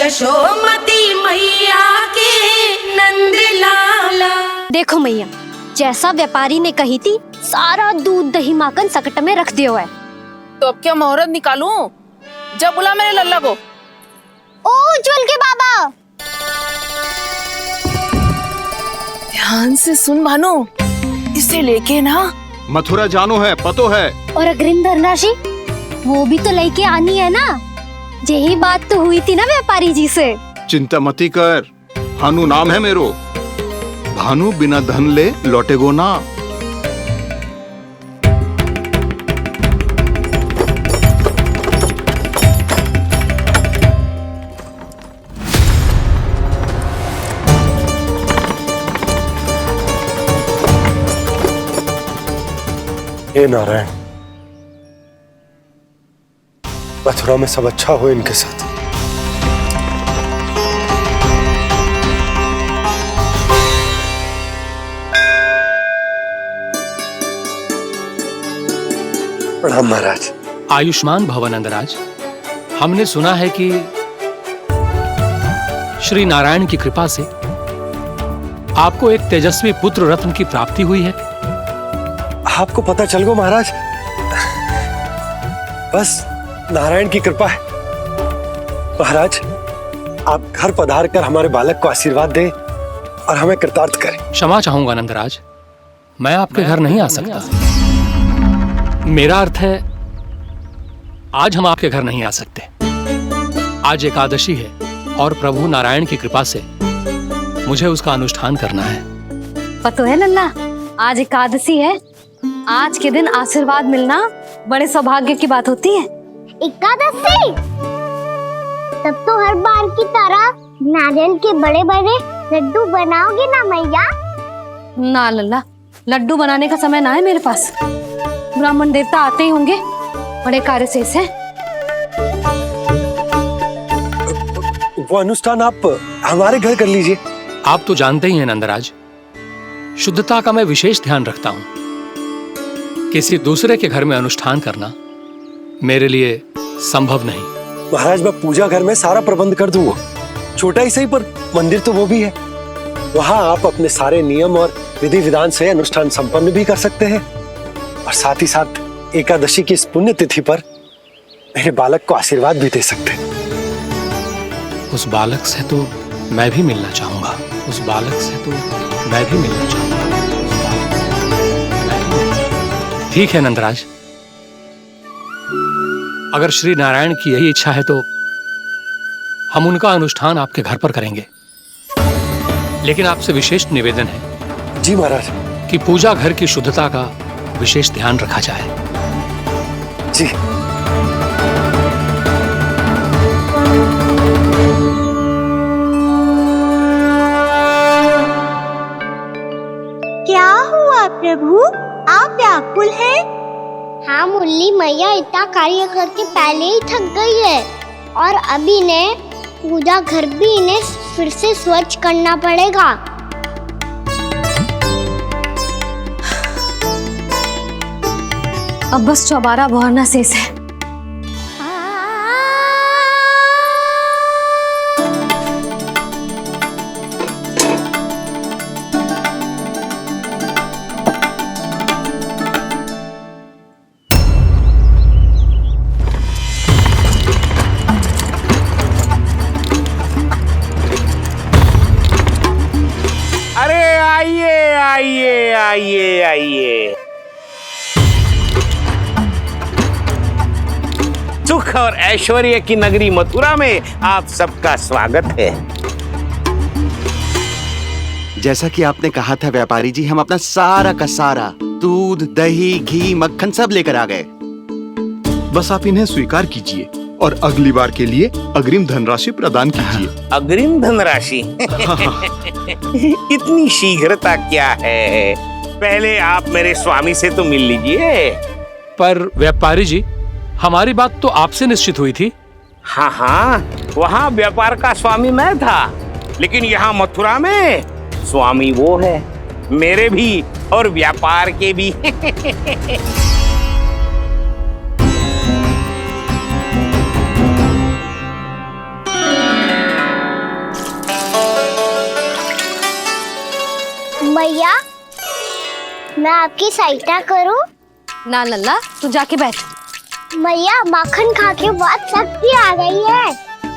यशोमती मैया के नंद लाला। देखो मैया, जैसा व्यापारी ने कही थी सारा दूध दही माखन सकट में रख दियो है। तो अब क्या मुहूर्त निकालूं? जब बुला मेरे लल्ला को। ओ उज्जवल के बाबा, ध्यान से सुन भानु, इसे लेके ना मथुरा जानो है, पतो है। और अग्रिम धनराशि वो भी तो लेके आनी है ना। यही बात तो हुई थी ना व्यापारी जी से। चिंता मती कर, भानु नाम है मेरो। भानु बिना धन ले लौटेगो ना। हे नारायण, मथुरा में सब अच्छा हो इनके साथ। प्रणाम महाराज। आयुष्मान भव नंदराज। हमने सुना है कि श्री नारायण की कृपा से आपको एक तेजस्वी पुत्र रत्न की प्राप्ति हुई है। आपको पता चल गो महाराज, बस नारायण की कृपा है। महाराज, आप घर पधार कर हमारे बालक को आशीर्वाद दें और हमें कृतार्थ करें। क्षमा चाहूंगा नंदराज, मैं आपके घर नहीं आ सकता। मेरा अर्थ है आज हम आपके घर नहीं आ सकते। आज एकादशी है और प्रभु नारायण की कृपा से मुझे उसका अनुष्ठान करना है। पतो है लल्ला, आज एकादशी है। आज के दिन आशीर्वाद मिलना बड़े सौभाग्य की बात होती है। एकादशी, तब तो हर बार की तरह नारियल के बड़े बड़े लड्डू बनाओगे ना मैया? ना लल्ला, लड्डू बनाने का समय ना है मेरे पास। ब्राह्मण देवता आते ही होंगे, बड़े कार्य शेष है। वो अनुष्ठान आप हमारे घर कर लीजिए। आप तो जानते ही हैं नंदराज, शुद्धता का मैं विशेष ध्यान रखता हूं। किसी दूसरे के घर में अनुष्ठान करना मेरे लिए संभव नहीं। महाराज, मैं पूजा घर में सारा प्रबंध कर दूंगा। छोटा ही सही, पर मंदिर तो वो भी है। वहां आप अपने सारे नियम और विधि विधान से अनुष्ठान संपन्न भी कर सकते हैं और साथ ही साथ एकादशी की इस पुण्य तिथि पर मेरे बालक को आशीर्वाद भी दे सकते हैं। उस बालक से तो मैं भी मिलना चाहूंगा। उस बालक से तो मैं भी मिलना चाहूंगा। ठीक है नंदराज, अगर श्री नारायण की यही इच्छा है तो हम उनका अनुष्ठान आपके घर पर करेंगे। लेकिन आपसे विशेष निवेदन है जी महाराज, कि पूजा घर की शुद्धता का विशेष ध्यान रखा जाए। जी। क्या हुआ प्रभु, आप व्याकुल हैं? हाँ मुरली मैया इतना कार्य करके पहले ही थक गई है और अभी ने पूजा घर भी इन्हें फिर से स्वच्छ करना पड़ेगा। अब बस चौबारा बहरना शेष है। आइए आइए आइए। सुख और ऐश्वर्य की नगरी मथुरा में आप सबका स्वागत है। जैसा कि आपने कहा था व्यापारी जी, हम अपना सारा का सारा दूध दही घी मक्खन सब लेकर आ गए। बस आप इन्हें स्वीकार कीजिए और अगली बार के लिए अग्रिम धनराशि प्रदान कीजिए। अग्रिम धनराशि? इतनी शीघ्रता क्या है? पहले आप मेरे स्वामी से तो मिल लीजिए। पर व्यापारी जी, हमारी बात तो आपसे निश्चित हुई थी। हाँ हाँ, वहाँ व्यापार का स्वामी मैं था, लेकिन यहाँ मथुरा में स्वामी वो है, मेरे भी और व्यापार के भी। मैया, मैं आपकी सहायता करूं? ना लल्ला, तू जाके बैठ। मैया, माखन खा के बहुत शक्ति आ गई है।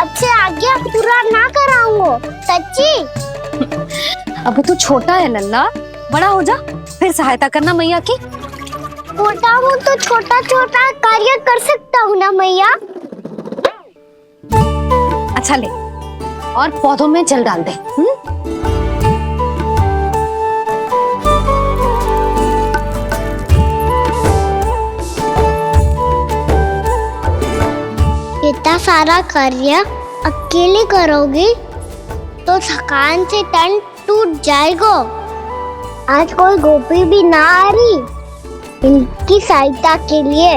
अब से आगे पूरा ना कराऊंगा, सच्ची। अब तू छोटा है लल्ला, बड़ा हो जा फिर सहायता करना मैया की। छोटा हूँ तो छोटा छोटा कार्य कर सकता हूँ ना मैया। अच्छा ले, और पौधों में जल डाल दे। इतना सारा कार्य अकेले करोगी तो थकान से तन टूट जाएगा। आज कोई गोपी भी ना आ रही इनकी सहायता के लिए।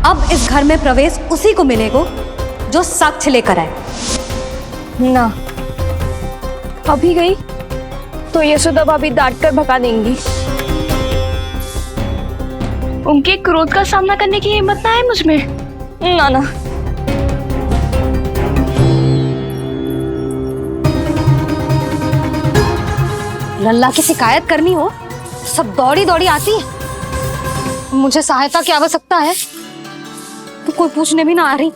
अब इस घर में प्रवेश उसी को मिलेगा जो साक्ष्य लेकर आए। ना, अभी गई तो यशोदा भाभी डांट कर भगा देंगी। उनके क्रोध का सामना करने की हिम्मत ना है मुझ में। ना ना, लल्ला की शिकायत करनी हो सब दौड़ी दौड़ी आती है। मुझे सहायता की आवश्यकता है तो कोई पूछने भी ना आ रही।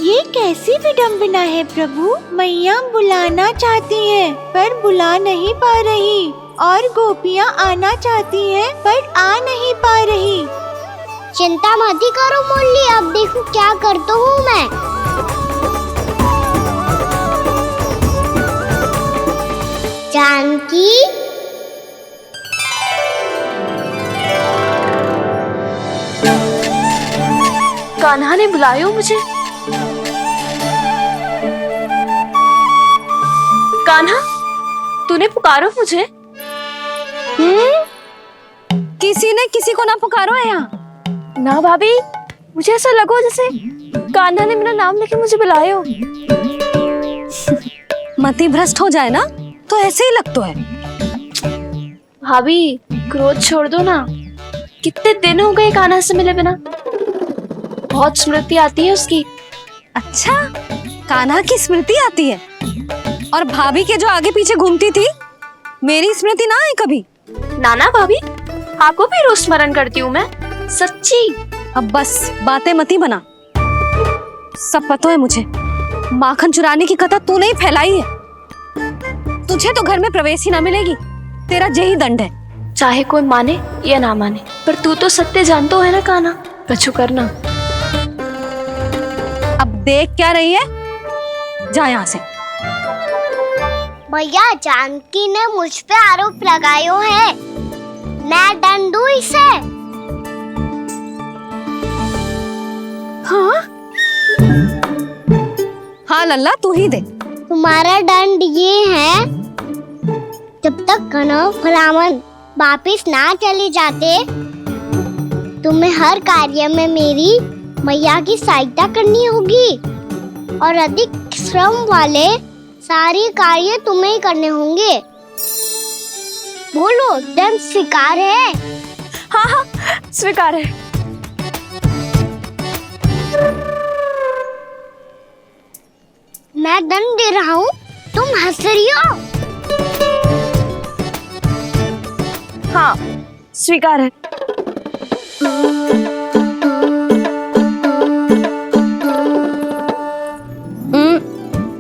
ये कैसी विडंबना है प्रभु। मैया बुलाना चाहती हैं पर बुला नहीं पा रही, और गोपियाँ आना चाहती हैं पर आ नहीं पा रही। चिंता मत करो मुरली, अब देखो क्या करता हूँ मैं। जानकी, कान्हा ने बुलाया हो मुझे। कान्हा, तूने पुकारो मुझे। किसी ने किसी को ना पुकारो है यहाँ। ना भाभी, मुझे ऐसा लगो जैसे कान्हा ने मेरा नाम लेके मुझे बुलाया हो। मति भ्रष्ट हो जाए ना तो ऐसे ही लगता है। भाभी, क्रोध छोड़ दो ना। कितने दिन हो गए कान्हा से मिले बिना। बहुत स्मृति आती है उसकी। अच्छा, कान्हा की स्मृति आती है? और भाभी के जो आगे पीछे घूमती थी, मेरी स्मृति ना आई कभी? नाना भाभी, आपको भी रोज स्मरण करती हूँ मैं, सच्ची। अब बस बातें मत ही बना। सब पता है मुझे। माखन चुराने की कथा तूने ही फैलाई है। तुझे तो घर में प्रवेश ही ना मिलेगी। तेरा यही दंड है। चाहे कोई माने या ना माने, पर तू तो सत्य जानता है ना कान्हा। कछु करना। अब देख क्या रही है, जा यहाँ से। भैया, जानकी ने मुझ पे आरोप लगायो है, मैं दंड दूं इसे। हाँ हाँ लल्ला, तू ही दे। तुम्हारा दंड ये है, जब तक कनव ब्राह्मण वापिस ना चले जाते, तुम्हें हर कार्य में मेरी मैया की सहायता करनी होगी, और अधिक श्रम वाले सारे कार्य तुम्हें ही करने होंगे। बोलो, दंड स्वीकार है? हाँ हाँ, स्वीकार है। मैं दंड दे रहा हूँ, तुम हंस रही हो? हाँ, स्वीकार है।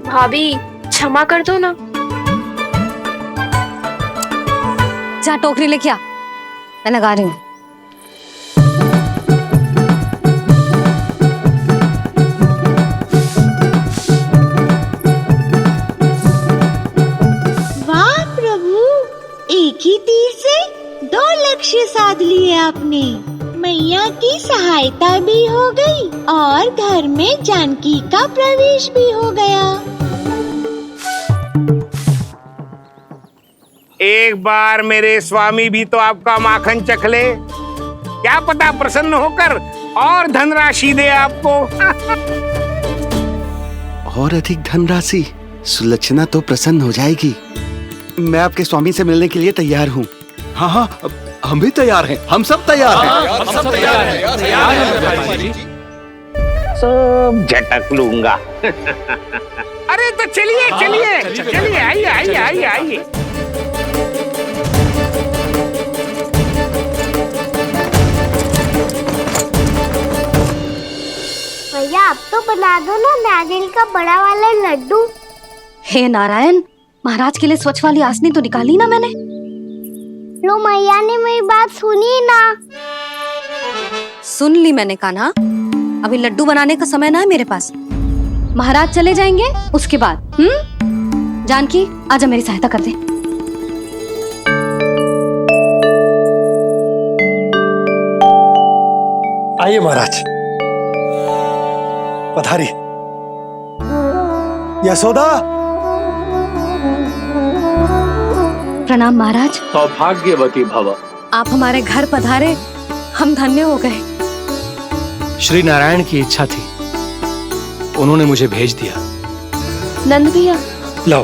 भाभी, क्षमा कर दो ना। जा टोकरी लेके आ, मैं लगा रही हूँ। वाह प्रभु, एक ही तीर से 2 लक्ष्य साध लिए आपने। मैया की सहायता भी हो गई और घर में जानकी का प्रवेश भी हो गया। एक बार मेरे स्वामी भी तो आपका माखन चख ले, क्या पता प्रसन्न होकर और धनराशि दे आपको। और अधिक धनराशि? सुलक्षणा तो प्रसन्न हो जाएगी। मैं आपके स्वामी से मिलने के लिए तैयार हूँ। हाँ हाँ, हम भी तैयार हैं, हम सब तैयार हैं। हम सब तैयार हैं, तैयार हैं व्यापारी जी। सब झटक लूंगा। अरे तो चलिए चलिए चलिए, आइए आइए आइए आइए। भैया आप तो बना दो ना नारियल का बड़ा वाला लड्डू। हे नारायण, महाराज के लिए स्वच्छ वाली आसनी तो निकाली ना मैंने। लो मैया ने मेरी बात सुनी ना। सुन ली मैंने कान्हा, अभी लड्डू बनाने का समय ना है मेरे पास। महाराज चले जाएंगे उसके बाद। जानकी आजा मेरी सहायता कर दे। आइए महाराज, पधारी। यशोदा। प्रणाम महाराज। सौभाग्यवती भव। आप हमारे घर पधारे, हम धन्य हो गए। श्री नारायण की इच्छा थी, उन्होंने मुझे भेज दिया। नंद भैया लाओ।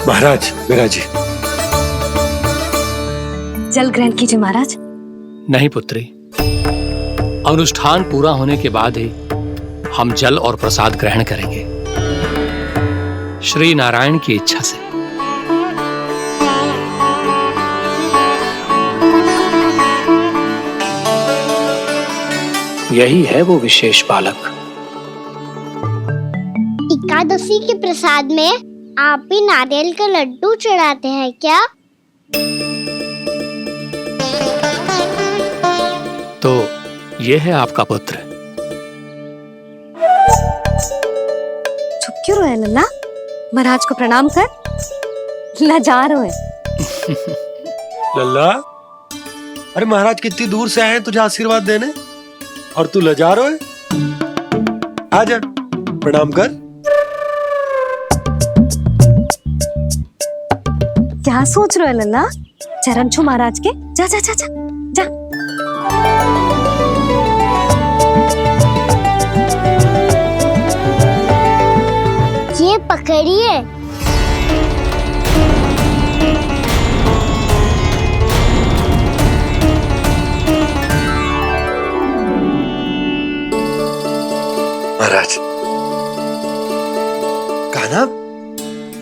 महाराज मेरा जी। जल ग्रहण कीजिए महाराज। नहीं पुत्री, अनुष्ठान पूरा होने के बाद ही हम जल और प्रसाद ग्रहण करेंगे, श्री नारायण की इच्छा से। यही है वो विशेष बालक। एकादशी के प्रसाद में आप भी नारियल का लड्डू चढ़ाते हैं क्या? तो ये है आपका पुत्र। चुप क्यों रोए लल्ला? महाराज को प्रणाम कर। लजा रोए। लल्ला, अरे महाराज कितनी दूर से आए हैं तुझे आशीर्वाद देने, और तू लजा रहा है? आजा प्रणाम कर। क्या सोच रहे हो लल्ला? चरण छू महाराज के। जा जा जा जा जा। ये पकड़िए। महाराज, कान्हा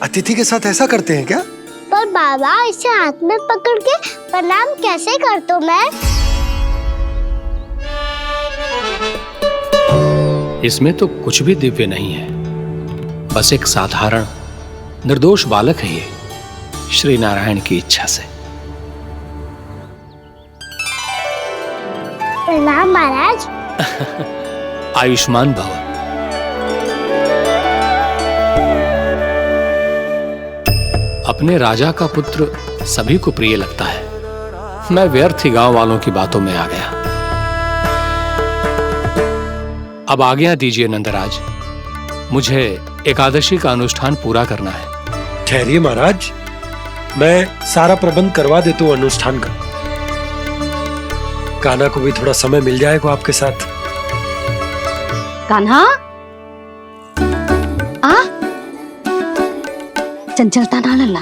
अतिथि के साथ ऐसा करते हैं क्या? पर बाबा इसे हाथ में पकड़ के प्रणाम कैसे करता हूँ मैं? इसमें तो कुछ भी दिव्य नहीं है, बस एक साधारण निर्दोष बालक है ये, श्री नारायण की इच्छा से। प्रणाम महाराज। आयुष्मान भव। अपने राजा का पुत्र सभी को प्रिय लगता है। मैं व्यर्थ ही गांव वालों की बातों में आ गया। अब आज्ञा दीजिए नंदराज, मुझे एकादशी का अनुष्ठान पूरा करना है। ठहरिए महाराज, मैं सारा प्रबंध करवा देता हूँ अनुष्ठान का। कान्हा को भी थोड़ा समय मिल जाएगा आपके साथ। कान्हा आ, चंचलता ना लल्ला।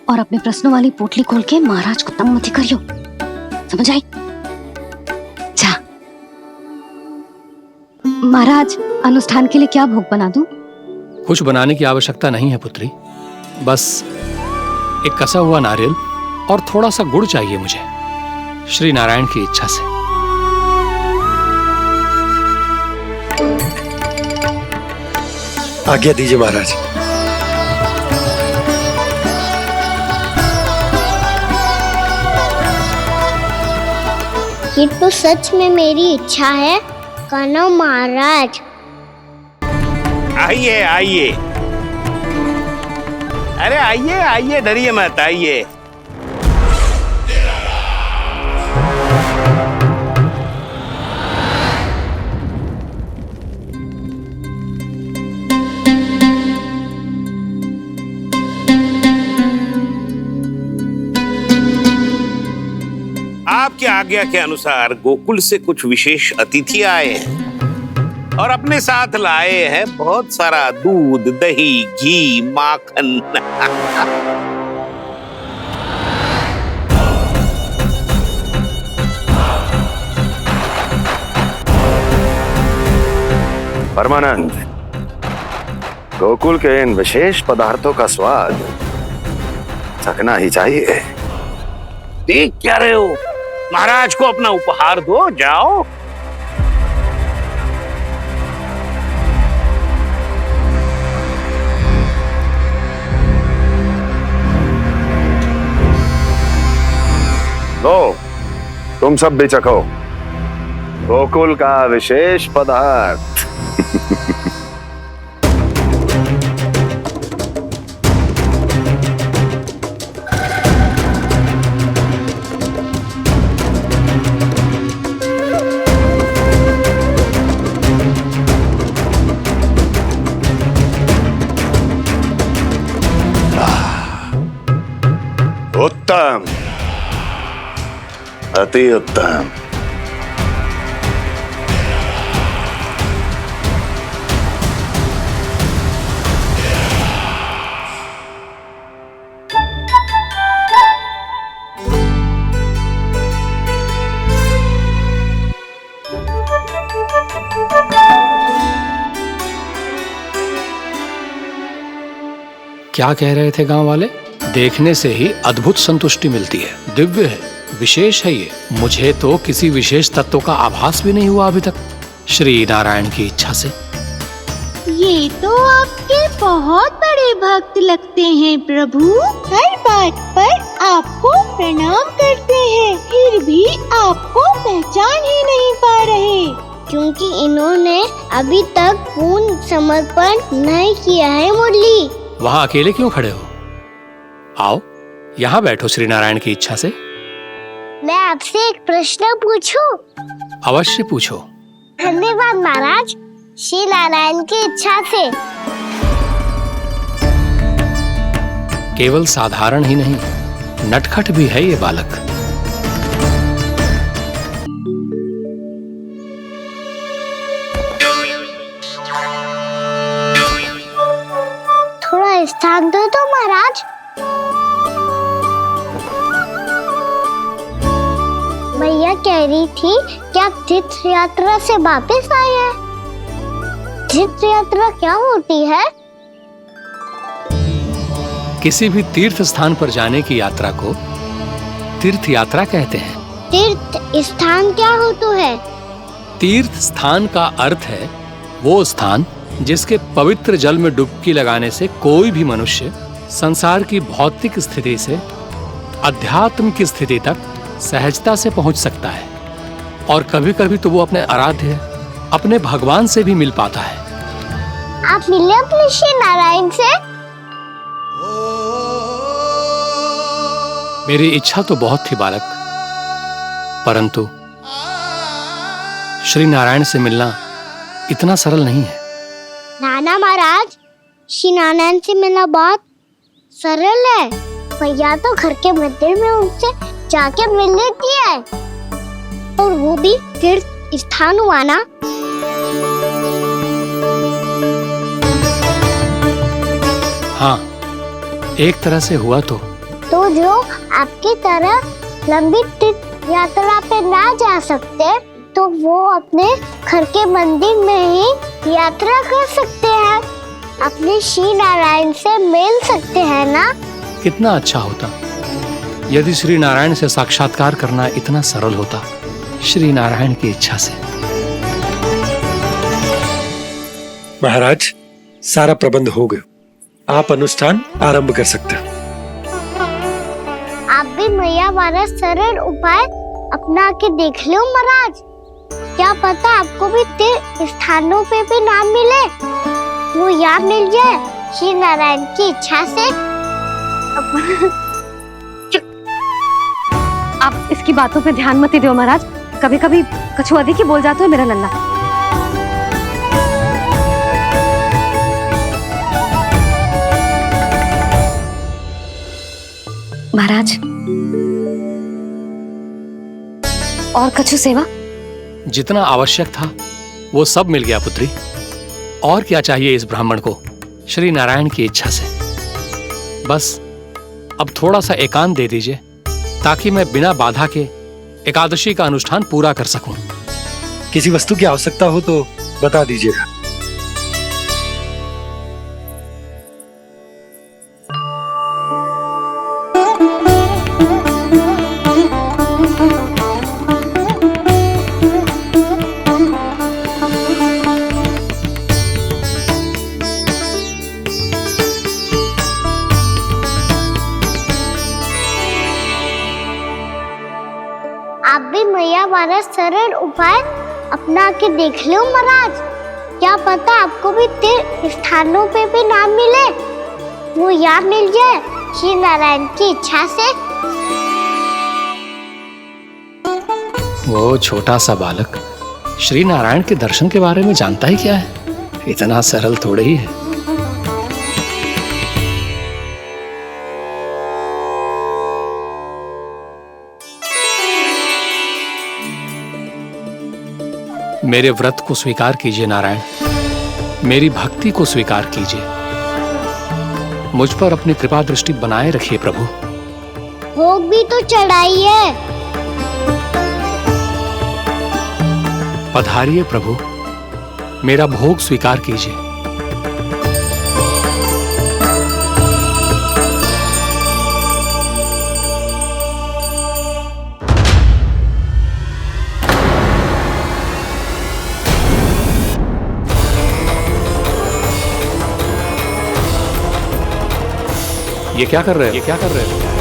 और अपने प्रश्नों वाली पोटली खोल के महाराज को तंग मत करियो, समझ आई? जा। महाराज, अनुष्ठान के लिए क्या भोग बना दूं? कुछ बनाने की आवश्यकता नहीं है पुत्री, बस एक कसा हुआ नारियल और थोड़ा सा गुड़ चाहिए मुझे, श्री नारायण की इच्छा से। आज्ञा दीजिए महाराज। ये तो सच में मेरी इच्छा है कान्हा महाराज। आइए आइए, अरे आइए आइए, डरिए मत, आइए। आपकी आज्ञा के अनुसार गोकुल से कुछ विशेष अतिथि आए हैं और अपने साथ लाए हैं बहुत सारा दूध, दही, घी, माखन। परमानंद, गोकुल के इन विशेष पदार्थों का स्वाद चखना ही चाहिए। देख क्या रहे हो? महाराज को अपना उपहार दो, जाओ। लो, तुम सब भी चखो गोकुल का विशेष पदार्थ। उत्तम, अति उत्तम। क्या कह रहे थे गांव वाले? देखने से ही अद्भुत संतुष्टि मिलती है, दिव्य है, विशेष है ये। मुझे तो किसी विशेष तत्व का आभास भी नहीं हुआ अभी तक, श्री नारायण की इच्छा से। ये तो आपके बहुत बड़े भक्त लगते हैं प्रभु। हर बात पर आपको प्रणाम करते हैं, फिर भी आपको पहचान ही नहीं पा रहे। क्योंकि इन्होंने अभी तक पूर्ण समर्पण नहीं किया है मुरली। वहाँ अकेले क्यों खड़े हो? आओ यहाँ बैठो श्री नारायण की इच्छा से। मैं आपसे एक प्रश्न पूछूं? अवश्य पूछो। धन्यवाद महाराज, श्री नारायण की इच्छा से। केवल साधारण ही नहीं, नटखट भी है ये बालक। थोड़ा स्थान दो तो महाराज। मैया कह रही थी कि आप तीर्थ यात्रा से वापस आए हैं। तीर्थ यात्रा क्या होती है? किसी भी तीर्थ स्थान पर जाने की यात्रा को तीर्थ यात्रा कहते हैं। तीर्थ स्थान क्या हो तो है? तीर्थ स्थान का अर्थ है वो स्थान जिसके पवित्र जल में डुबकी लगाने से कोई भी मनुष्य संसार की भौतिक स्थिति से अध्यात्म की स्थिति तक सहजता से पहुंच सकता है, और कभी कभी तो वो अपने आराध्य, अपने भगवान से भी मिल पाता है। आप मिले अपने श्री नारायण से? मेरी इच्छा तो बहुत थी बालक, परंतु श्री नारायण से मिलना इतना सरल नहीं है। नाना महाराज, श्री नारायण से मिलना बहुत सरल है। भैया तो घर के मंदिर में उनसे जाके मिल लेती है, और वो भी तीर्थ स्थान हुआ ना। हाँ, एक तरह से हुआ तो जो आपकी तरह लंबी तीर्थ यात्रा पे ना जा सकते, तो वो अपने घर के मंदिर में ही यात्रा कर सकते हैं, अपने श्री नारायण से मिल सकते हैं ना। कितना अच्छा होता यदि श्री नारायण से साक्षात्कार करना इतना सरल होता, श्री नारायण की इच्छा से। महाराज, सारा प्रबंध हो गया, आप अनुष्ठान आरंभ कर सकते हैं। आप भी मैया वाला सरल उपाय अपना के देख लो महाराज। क्या पता आपको भी तीर्थ स्थानों पे भी नाम मिले, वो यहाँ मिल जाए श्री नारायण की इच्छा से। आप इसकी बातों पे ध्यान मत दो महाराज, कभी कभी कछुआ देखी बोल जाता है मेरा लल्ला। महाराज, और कछु सेवा? जितना आवश्यक था वो सब मिल गया पुत्री। और क्या चाहिए इस ब्राह्मण को श्री नारायण की इच्छा से। बस अब थोड़ा सा एकांत दे दीजिए ताकि मैं बिना बाधा के एकादशी का अनुष्ठान पूरा कर सकूं। किसी वस्तु की आवश्यकता हो तो बता दीजिएगा। आप भी मैया वाला सरल उपाय अपना के देख लो महाराज। क्या पता आपको भी तीर्थ स्थानों पे भी नाम मिले, वो यहाँ मिल जाए श्री नारायण की इच्छा से। वो छोटा सा बालक श्री नारायण के दर्शन के बारे में जानता ही क्या है? इतना सरल थोड़े ही है। मेरे व्रत को स्वीकार कीजिए नारायण, मेरी भक्ति को स्वीकार कीजिए। मुझ पर अपनी कृपा दृष्टि बनाए रखिए प्रभु। भोग भी तो चढ़ाइए। पधारिए प्रभु, मेरा भोग स्वीकार कीजिए। ये क्या कर रहे हैं?